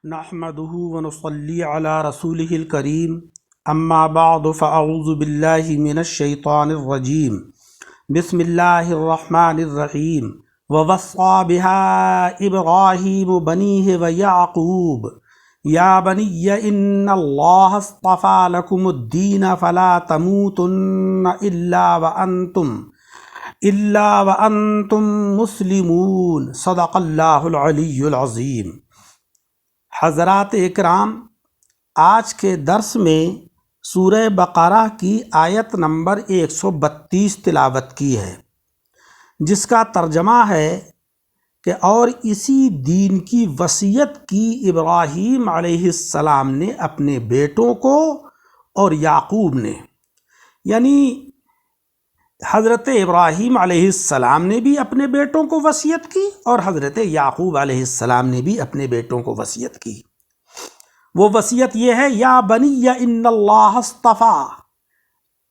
نحمده ونصلي على رسوله الكريم اما بعد فاعوذ بالله من الشيطان الرجيم بسم الله الرحمن الرحيم ووصى بها ابراهيم بنيه ويعقوب يا بني ان الله اصطفى لكم الدين فلا تموتن الا وانتم مسلمون صدق اللہ العلی العظیم۔ حضرات اکرام، آج کے درس میں سورہ بقرہ کی آیت نمبر 132 تلاوت کی ہے، جس کا ترجمہ ہے کہ اور اسی دین کی وصیت کی ابراہیم علیہ السلام نے اپنے بیٹوں کو اور یعقوب نے، یعنی حضرت ابراہیم علیہ السلام نے بھی اپنے بیٹوں کو وصیت کی اور حضرت یعقوب علیہ السلام نے بھی اپنے بیٹوں کو وصیت کی۔ وہ وصیت یہ ہے، یا بنی ان اللہ اصطفیٰ،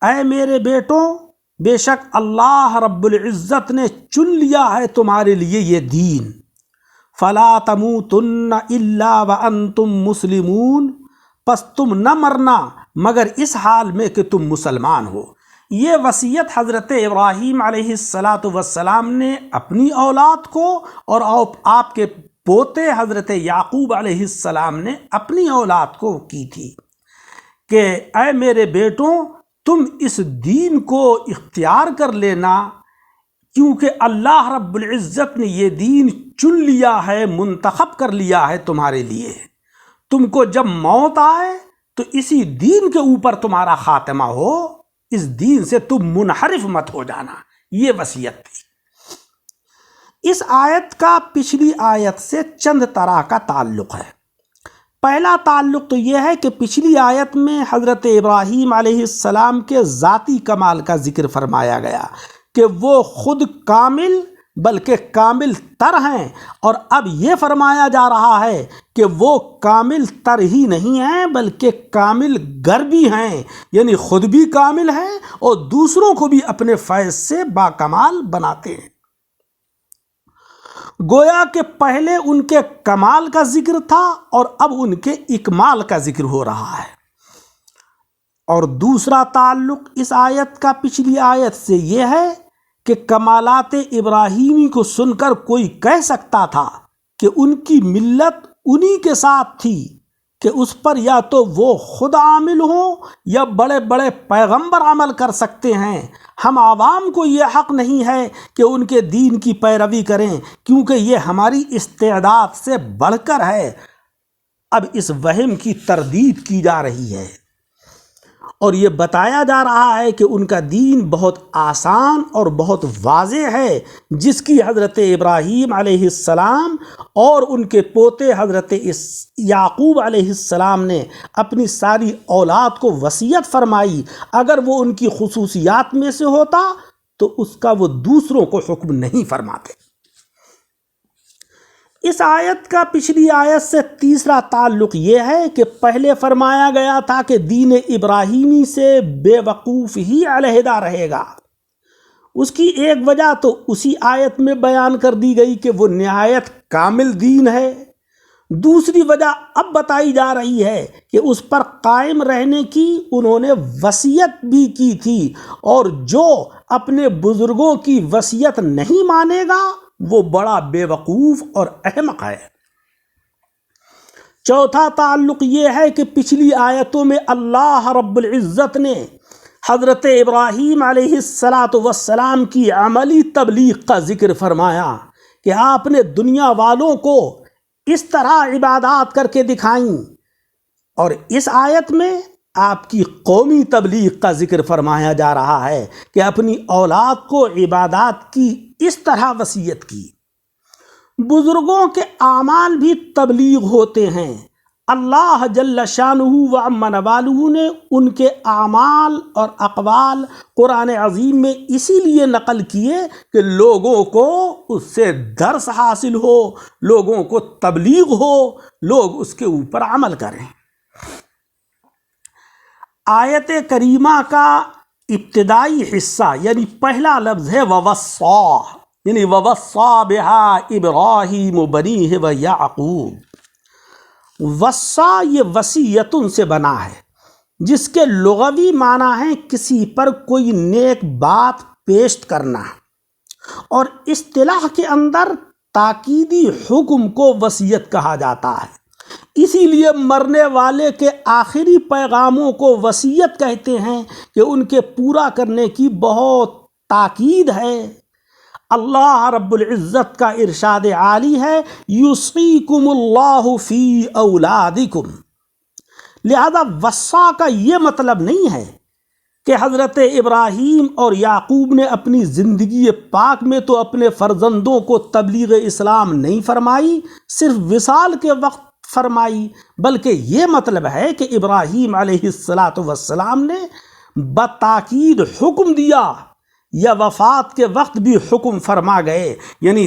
اے میرے بیٹوں، بے شک اللہ رب العزت نے چن لیا ہے تمہارے لیے یہ دین، فلا تموتن الا وانتم مسلمون، پس تم نہ مرنا مگر اس حال میں کہ تم مسلمان ہو۔ یہ وصیت حضرت ابراہیم علیہ السلام نے اپنی اولاد کو اور آپ کے پوتے حضرت یعقوب علیہ السلام نے اپنی اولاد کو کی تھی کہ اے میرے بیٹوں، تم اس دین کو اختیار کر لینا، کیونکہ اللہ رب العزت نے یہ دین چن لیا ہے، منتخب کر لیا ہے تمہارے لیے۔ تم کو جب موت آئے تو اسی دین کے اوپر تمہارا خاتمہ ہو، اس دین سے تم منحرف مت ہو جانا۔ یہ وصیت تھی۔ اس آیت کا پچھلی آیت سے چند طرح کا تعلق ہے۔ پہلا تعلق تو یہ ہے کہ پچھلی آیت میں حضرت ابراہیم علیہ السلام کے ذاتی کمال کا ذکر فرمایا گیا کہ وہ خود کامل بلکہ کامل تر ہیں، اور اب یہ فرمایا جا رہا ہے کہ وہ کامل تر ہی نہیں ہیں بلکہ کامل گر بھی ہیں، یعنی خود بھی کامل ہیں اور دوسروں کو بھی اپنے فیض سے باکمال بناتے ہیں۔ گویا کہ پہلے ان کے کمال کا ذکر تھا اور اب ان کے اکمال کا ذکر ہو رہا ہے۔ اور دوسرا تعلق اس آیت کا پچھلی آیت سے یہ ہے کہ کمالات ابراہیمی کو سن کر کوئی کہہ سکتا تھا کہ ان کی ملت انہی کے ساتھ تھی کہ اس پر یا تو وہ خود عامل ہوں یا بڑے بڑے پیغمبر عمل کر سکتے ہیں۔ ہم عوام کو یہ حق نہیں ہے کہ ان کے دین کی پیروی کریں، کیونکہ یہ ہماری استعداد سے بڑھ کر ہے۔ اب اس وہم کی تردید کی جا رہی ہے اور یہ بتایا جا رہا ہے کہ ان کا دین بہت آسان اور بہت واضح ہے، جس کی حضرت ابراہیم علیہ السلام اور ان کے پوتے حضرت یعقوب علیہ السلام نے اپنی ساری اولاد کو وصیت فرمائی۔ اگر وہ ان کی خصوصیات میں سے ہوتا تو اس کا وہ دوسروں کو حکم نہیں فرماتے۔ اس آیت کا پچھلی آیت سے تیسرا تعلق یہ ہے کہ پہلے فرمایا گیا تھا کہ دین ابراہیمی سے بے وقوف ہی علیحدہ رہے گا۔ اس کی ایک وجہ تو اسی آیت میں بیان کر دی گئی کہ وہ نہایت کامل دین ہے۔ دوسری وجہ اب بتائی جا رہی ہے کہ اس پر قائم رہنے کی انہوں نے وصیت بھی کی تھی، اور جو اپنے بزرگوں کی وصیت نہیں مانے گا وہ بڑا بے وقوف اور احمق ہے۔ چوتھا تعلق یہ ہے کہ پچھلی آیتوں میں اللہ رب العزت نے حضرت ابراہیم علیہ السلام کی عملی تبلیغ کا ذکر فرمایا کہ آپ نے دنیا والوں کو اس طرح عبادات کر کے دکھائیں، اور اس آیت میں آپ کی قومی تبلیغ کا ذکر فرمایا جا رہا ہے کہ اپنی اولاد کو عبادات کی اس طرح وصیت کی۔ بزرگوں کے اعمال بھی تبلیغ ہوتے ہیں۔ اللہ جل شانہ و عم نوالہ نے ان کے اعمال اور اقوال قرآن عظیم میں اسی لیے نقل کیے کہ لوگوں کو اس سے درس حاصل ہو، لوگوں کو تبلیغ ہو، لوگ اس کے اوپر عمل کریں۔ آیت کریمہ کا ابتدائی حصہ یعنی پہلا لفظ ہے ووصّا، یعنی ووصّا بہا ابراہیم بنیہ و یعقوب۔ وصا یہ وصیتن سے بنا ہے، جس کے لغوی معنی ہے کسی پر کوئی نیک بات پیش کرنا، اور اصطلاح کے اندر تاکیدی حکم کو وصیت کہا جاتا ہے۔ اسی لیے مرنے والے کے آخری پیغاموں کو وصیت کہتے ہیں کہ ان کے پورا کرنے کی بہت تاکید ہے۔ اللہ رب العزت کا ارشاد عالی ہے، یوصیکم اللہ فی اولادکم۔ لہذا وصا کا یہ مطلب نہیں ہے کہ حضرت ابراہیم اور یعقوب نے اپنی زندگی پاک میں تو اپنے فرزندوں کو تبلیغ اسلام نہیں فرمائی، صرف وصال کے وقت فرمائی، بلکہ یہ مطلب ہے کہ ابراہیم علیہ السلام نے بتاکید حکم دیا، یا وفات کے وقت بھی حکم فرما گئے، یعنی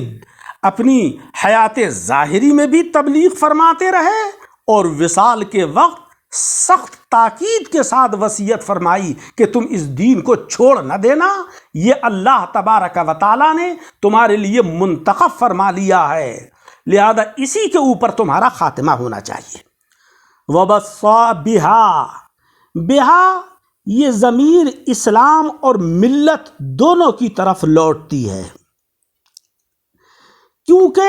اپنی حیات ظاہری میں بھی تبلیغ فرماتے رہے اور وصال کے وقت سخت تاکید کے ساتھ وصیت فرمائی کہ تم اس دین کو چھوڑ نہ دینا، یہ اللہ تبارک و تعالیٰ نے تمہارے لیے منتخب فرما لیا ہے، لہذا اسی کے اوپر تمہارا خاتمہ ہونا چاہیے۔ وَبَصَّا بِهَا، بِهَا یہ ضمیر اسلام اور ملت دونوں کی طرف لوٹتی ہے، کیونکہ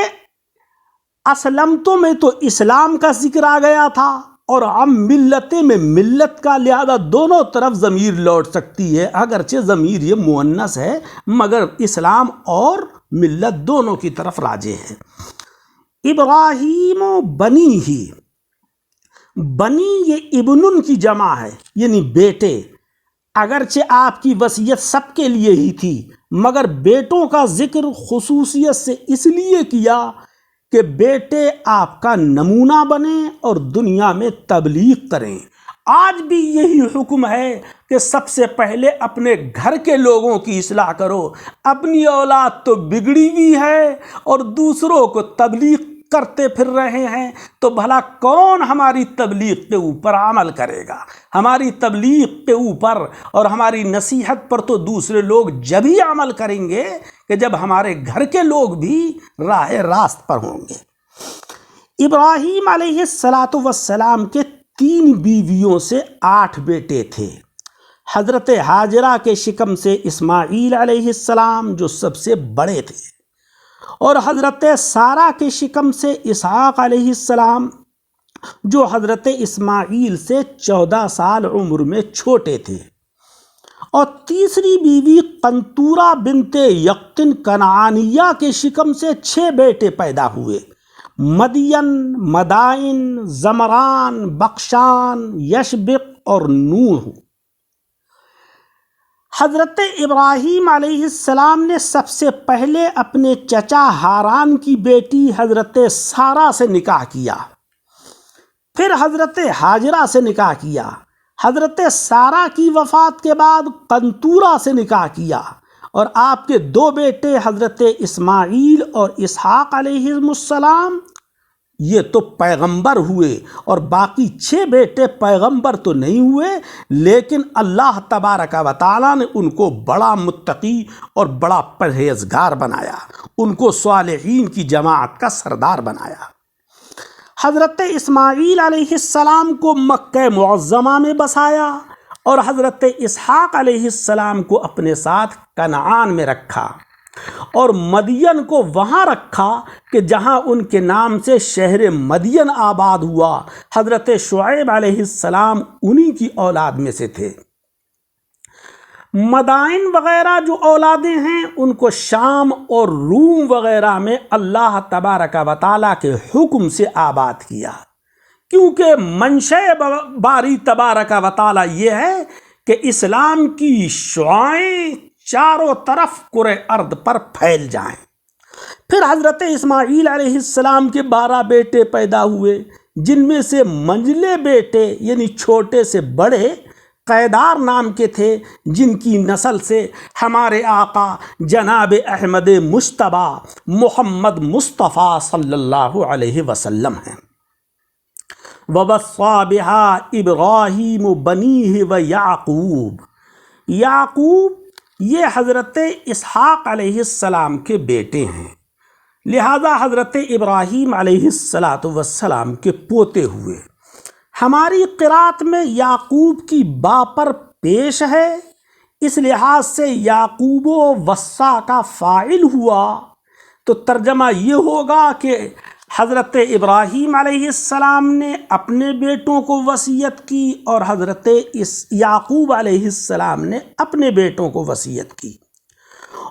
اسلمتوں میں تو اسلام کا ذکر آ گیا تھا اور ہم ملتیں میں ملت کا، لہذا دونوں طرف ضمیر لوٹ سکتی ہے، اگرچہ ضمیر یہ مؤنث ہے مگر اسلام اور ملت دونوں کی طرف راجع ہے۔ ابراہیم و بنی ہی، بنی یہ ابنن کی جمع ہے، یعنی بیٹے، اگرچہ آپ کی وصیت سب کے لیے ہی تھی مگر بیٹوں کا ذکر خصوصیت سے اس لیے کیا کہ بیٹے آپ کا نمونہ بنیں اور دنیا میں تبلیغ کریں۔ آج بھی یہی حکم ہے کہ سب سے پہلے اپنے گھر کے لوگوں کی اصلاح کرو، اپنی اولاد تو بگڑی ہوئی ہے اور دوسروں کو تبلیغ کرتے پھر رہے ہیں، تو بھلا کون ہماری تبلیغ کے اوپر عمل کرے گا؟ ہماری تبلیغ کے اوپر اور ہماری نصیحت پر تو دوسرے لوگ جب ہی عمل کریں گے کہ جب ہمارے گھر کے لوگ بھی راہ راست پر ہوں گے۔ ابراہیم علیہ السلام کے 3 بیویوں سے 8 بیٹے تھے۔ حضرت ہاجرہ کے شکم سے اسماعیل علیہ السلام جو سب سے بڑے تھے، اور حضرت سارہ کے شکم سے اسحاق علیہ السلام جو حضرت اسماعیل سے 14 سال عمر میں چھوٹے تھے، اور تیسری بیوی قنطورہ بنت یقطن کنعانیہ کے شکم سے 6 بیٹے پیدا ہوئے، مدین، مدائن، زمران، بخشان، یشبق اور نوح۔ حضرت ابراہیم علیہ السلام نے سب سے پہلے اپنے چچا ہاران کی بیٹی حضرت سارہ سے نکاح کیا، پھر حضرت ہاجرہ سے نکاح کیا، حضرت سارہ کی وفات کے بعد قنطورہ سے نکاح کیا، اور آپ کے 2 بیٹے حضرت اسماعیل اور اسحاق علیہ السلام یہ تو پیغمبر ہوئے، اور باقی 6 بیٹے پیغمبر تو نہیں ہوئے لیکن اللہ تبارک و تعالیٰ نے ان کو بڑا متقی اور بڑا پرہیزگار بنایا، ان کو صالحین کی جماعت کا سردار بنایا۔ حضرت اسماعیل علیہ السلام کو مکہ معظمہ میں بسایا اور حضرت اسحاق علیہ السلام کو اپنے ساتھ کنعان میں رکھا، اور مدین کو وہاں رکھا کہ جہاں ان کے نام سے شہر مدین آباد ہوا۔ حضرت شعیب علیہ السلام انہی کی اولاد میں سے تھے۔ مدائن وغیرہ جو اولادیں ہیں ان کو شام اور روم وغیرہ میں اللہ تبارک و تعالیٰ کے حکم سے آباد کیا، کیونکہ منشأ باری تبارک و تعالیٰ یہ ہے کہ اسلام کی شعاعیں چاروں طرف کرۂ ارض پر پھیل جائیں۔ پھر حضرت اسماعیل علیہ السلام کے 12 بیٹے پیدا ہوئے، جن میں سے منجلے بیٹے یعنی چھوٹے سے بڑے قیدار نام کے تھے، جن کی نسل سے ہمارے آقا جناب احمد مجتبیٰ محمد مصطفیٰ صلی اللہ علیہ وسلم ہیں۔ وَبَصَّا بِهَا إِبْرَاهِيمُ بَنِيهِ وَيَعْقُوبُ، یعقوب یہ حضرت اسحاق علیہ السلام کے بیٹے ہیں، لہذا حضرت ابراہیم علیہ السلام کے پوتے ہوئے۔ ہماری قرات میں یعقوب کی با پر پیش ہے، اس لحاظ سے یعقوب و وصا کا فاعل ہوا، تو ترجمہ یہ ہوگا کہ حضرت ابراہیم علیہ السلام نے اپنے بیٹوں کو وصیت کی اور حضرت یعقوب علیہ السلام نے اپنے بیٹوں کو وصیت کی۔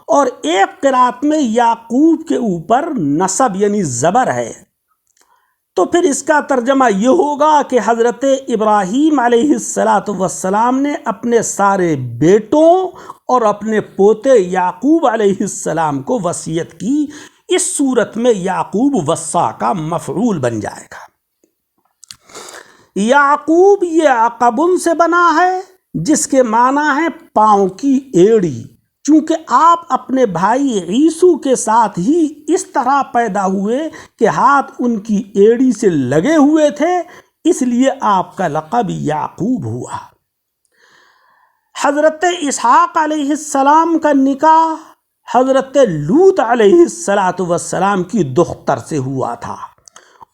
اور ایک قرات میں یعقوب کے اوپر نصب یعنی زبر ہے، تو پھر اس کا ترجمہ یہ ہوگا کہ حضرت ابراہیم علیہ السلام نے اپنے سارے بیٹوں اور اپنے پوتے یعقوب علیہ السلام کو وصیت کی۔ اس صورت میں یعقوب وصا کا مفعول بن جائے گا۔ یعقوب یہ عقبن سے بنا ہے، جس کے معنی ہے پاؤں کی ایڑی، چونکہ آپ اپنے بھائی عیسو کے ساتھ ہی اس طرح پیدا ہوئے کہ ہاتھ ان کی ایڑی سے لگے ہوئے تھے، اس لیے آپ کا لقب یعقوب ہوا۔ حضرت اسحاق علیہ السلام کا نکاح حضرت لوط علیہ السلام کی دختر سے ہوا تھا،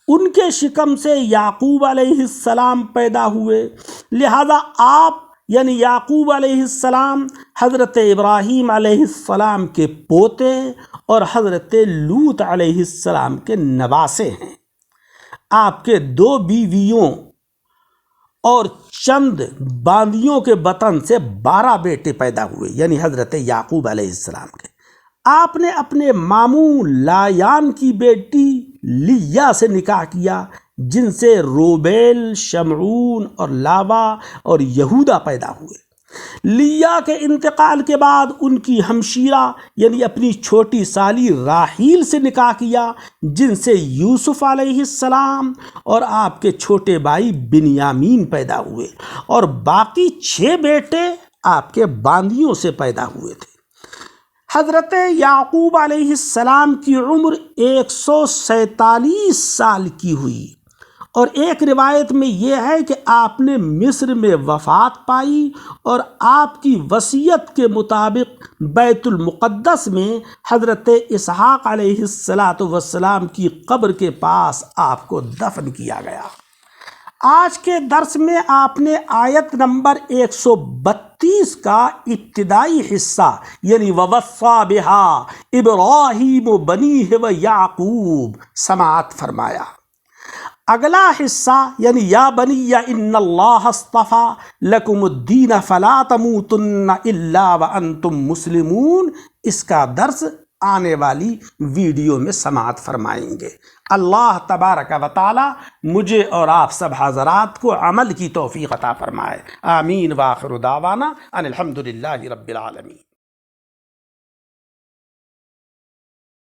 ان کے شکم سے یعقوب علیہ السلام پیدا ہوئے، لہذا آپ یعنی یعقوب علیہ السلام حضرت ابراہیم علیہ السلام کے پوتے اور حضرت لوط علیہ السلام کے نواسے ہیں۔ آپ کے 2 بیویوں اور چند باندیوں کے بطن سے 12 بیٹے پیدا ہوئے، یعنی حضرت یعقوب علیہ السلام کے۔ آپ نے اپنے ماموں لایان کی بیٹی لیا سے نکاح کیا، جن سے روبیل، شمعون اور لاوا اور یہودا پیدا ہوئے۔ لیا کے انتقال کے بعد ان کی ہمشیرہ یعنی اپنی چھوٹی سالی راحیل سے نکاح کیا، جن سے یوسف علیہ السلام اور آپ کے چھوٹے بھائی بنیامین پیدا ہوئے، اور باقی 6 بیٹے آپ کے باندیوں سے پیدا ہوئے تھے۔ حضرت یعقوب علیہ السلام کی عمر 147 سال کی ہوئی، اور ایک روایت میں یہ ہے کہ آپ نے مصر میں وفات پائی، اور آپ کی وصیت کے مطابق بیت المقدس میں حضرت اسحاق علیہ السلام کی قبر کے پاس آپ کو دفن کیا گیا۔ آج کے درس میں آپ نے آیت نمبر 132 کا ابتدائی حصہ یعنی وَوَصَّى بِهَا إِبْرَاهِيمُ بَنِيهِ وَيَعْقُوب سماعت فرمایا۔ اگلا حصہ یعنی یا بنی ان اللہ اصطفیٰ لکم الدین فلا تموتن الا وانتم مسلمون، اس کا درس آنے والی ویڈیو میں سماعت فرمائیں گے۔ اللہ تبارک و تعالی مجھے اور آپ سب حضرات کو عمل کی توفیق عطا فرمائے۔ آمین۔ وآخر دعوانا ان الحمد للہ رب العالمین۔